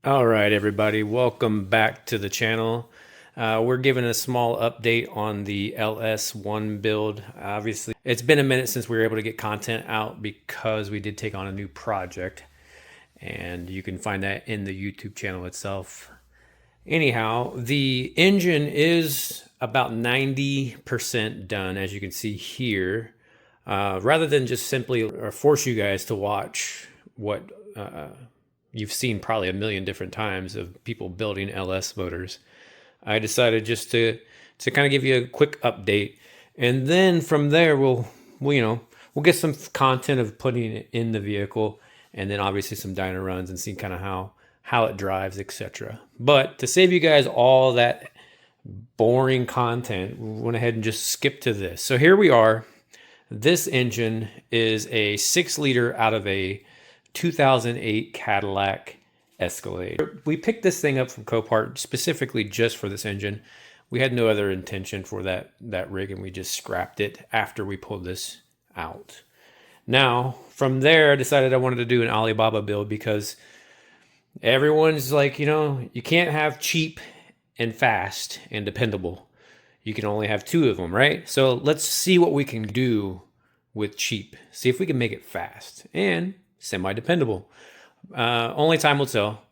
All right, everybody, welcome back to the channel. We're giving a small update on the LS1 build. Obviously, it's been a minute since we were able to get content out because we did take on a new project, and you can find that in the YouTube channel itself. Anyhow, the engine is about 90% done, as you can see here. Rather than just simply force you guys to watch what you've seen probably a million different times of people building LS motors, I decided just to kind of give you a quick update, and then from there we'll get some content of putting it in the vehicle, and then obviously some dyno runs and see kind of how it drives, etc. But to save you guys all that boring content, we went ahead and just skipped to this. So here we are. This engine is a 6-liter out of a 2008 Cadillac Escalade. We picked this thing up from Copart specifically just for this engine. We had no other intention for that rig, and we just scrapped it after we pulled this out. Now, from there, I decided I wanted to do an Alibaba build because everyone's like, you can't have cheap and fast and dependable. You can only have two of them, right? So let's see what we can do with cheap. See if we can make it fast and semi-dependable. Only time will tell,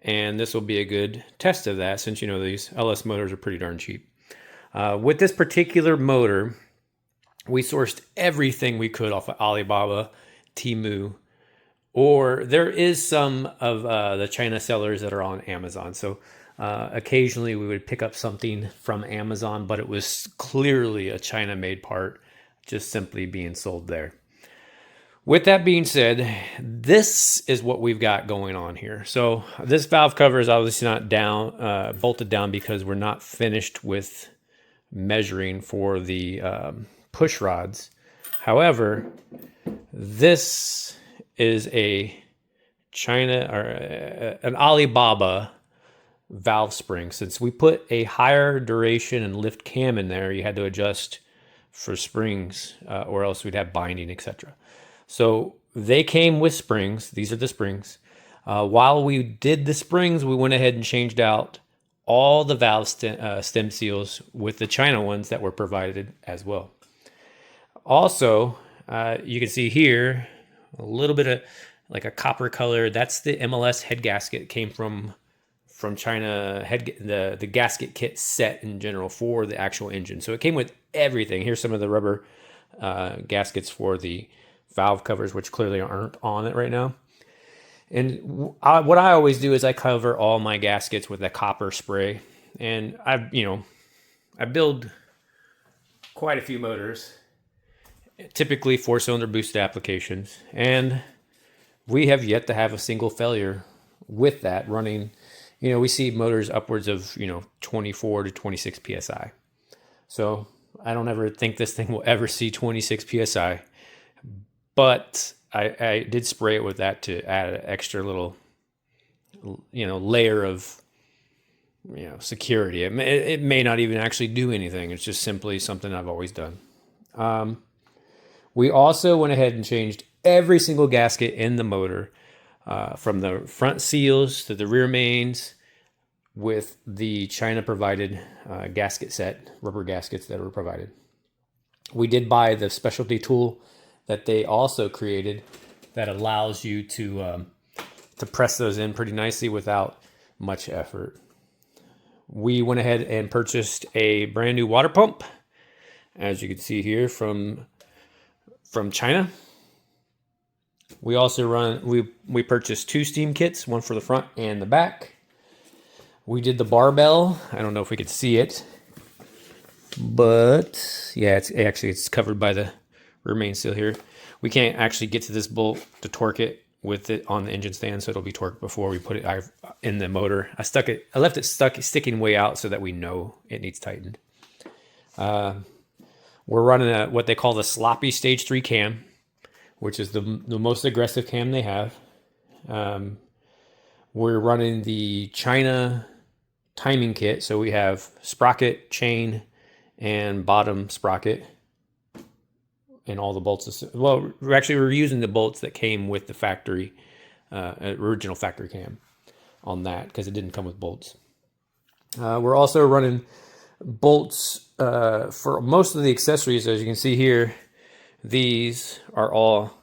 and this will be a good test of that, since these LS motors are pretty darn cheap. With this particular motor, we sourced everything we could off of Alibaba, Temu, or there is some of the China sellers that are on Amazon. So occasionally we would pick up something from Amazon, but it was clearly a China-made part, just simply being sold there. With that being said, this is what we've got going on here. So this valve cover is obviously not bolted down because we're not finished with measuring for the push rods. However, this is an Alibaba valve spring. Since we put a higher duration and lift cam in there, you had to adjust for springs, or else we'd have binding, etc. So they came with springs. These are the springs. While we did the springs, we went ahead and changed out all the valve stem seals with the China ones that were provided as well. Also, you can see here a little bit of like a copper color. That's the MLS head gasket. It came from China, the gasket kit set in general for the actual engine. So it came with everything. Here's some of the rubber gaskets for the valve covers, which clearly aren't on it right now. And what I always do is I cover all my gaskets with a copper spray. And I build quite a few motors, typically 4-cylinder boosted applications, and we have yet to have a single failure with that running. We see motors upwards of 24 to 26 psi. So I don't ever think this thing will ever see 26 psi. But I did spray it with that to add an extra little, layer of, security. It may not even actually do anything. It's just simply something I've always done. We also went ahead and changed every single gasket in the motor, from the front seals to the rear mains, with the China provided gasket set, rubber gaskets that were provided. We did buy the specialty tool that they also created that allows you to press those in pretty nicely without much effort. We went ahead and purchased a brand new water pump, as you can see here, from China. We also we purchased 2 steam kits, one for the front and the back. We did the barbell. I don't know if we could see it, but yeah, it's covered by the rear main seal here. We can't actually get to this bolt to torque it with it on the engine stand, so it'll be torqued before we put it in the motor. I left it sticking way out so that we know it needs tightened. We're running what they call the sloppy stage 3 cam, which is the most aggressive cam they have. We're running the China timing kit, so we have sprocket, chain, and bottom sprocket, and all the bolts. Well, we're using the bolts that came with the factory, original factory cam. on that because it didn't come with bolts. We're also running bolts for most of the accessories. As you can see here, these are all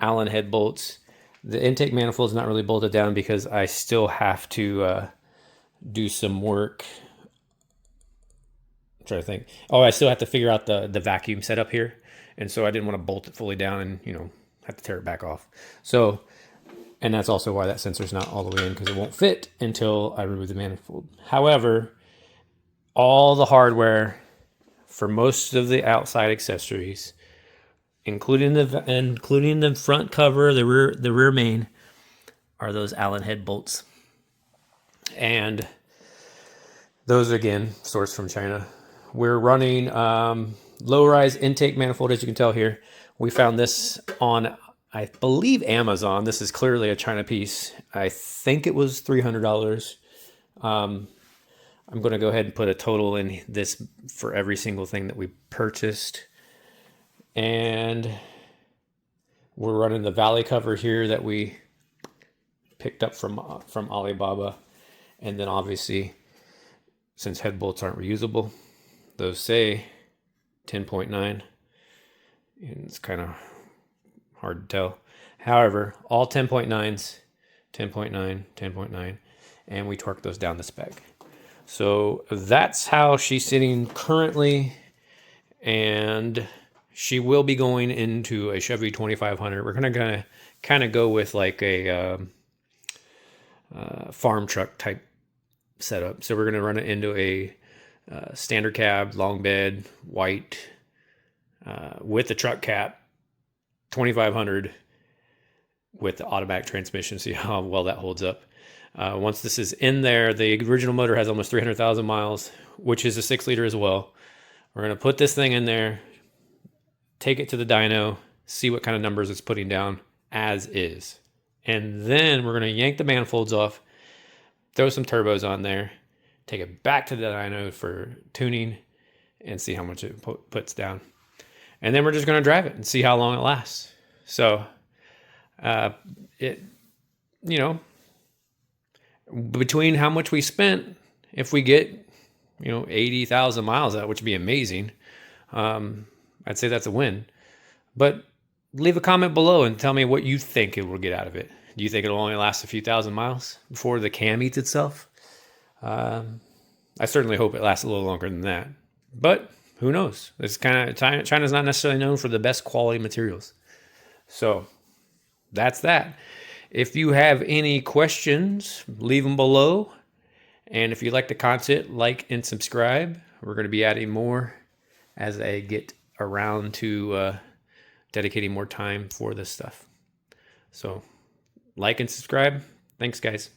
Allen head bolts. The intake manifold is not really bolted down because I still have to do some work. I'm trying to think. Oh, I still have to figure out the vacuum setup here. And so I didn't want to bolt it fully down and, you know, have to tear it back off. So, and that's also why that sensor's not all the way in, because it won't fit until I remove the manifold. However, all the hardware for most of the outside accessories, including the front cover, the rear main, are those Allen head bolts. And those, again, sourced from China. We're running low-rise intake manifold, as you can tell here. We found this on, I believe, Amazon. This is clearly a China piece. I think it was $300. I'm going to go ahead and put a total in this for every single thing that we purchased. And we're running the valley cover here that we picked up from Alibaba. And then obviously, since head bolts aren't reusable, those say 10.9, and it's kind of hard to tell. However, all 10.9s, 10.9, 10.9, and we torque those down to spec. So that's how she's sitting currently, and she will be going into a Chevy 2500. We're gonna kind of go with like a farm truck type setup. So we're gonna run it into a standard cab, long bed, white, with the truck cap, 2500 with the automatic transmission. See how well that holds up. Once this is in there, the original motor has almost 300,000 miles, which is a 6-liter as well. We're going to put this thing in there, take it to the dyno, see what kind of numbers it's putting down as is. And then we're going to yank the manifolds off, throw some turbos on there, take it back to the dyno for tuning, and see how much it puts down. And then we're just going to drive it and see how long it lasts. So, between how much we spent, if we get, 80,000 miles out, which would be amazing, I'd say that's a win. But leave a comment below and tell me what you think it will get out of it. Do you think it'll only last a few thousand miles before the cam eats itself? I certainly hope it lasts a little longer than that. But who knows? It's kind of China's not necessarily known for the best quality materials. So that's that. If you have any questions, leave them below. And if you like the content, like and subscribe. We're going to be adding more as I get around to dedicating more time for this stuff. So like and subscribe. Thanks, guys.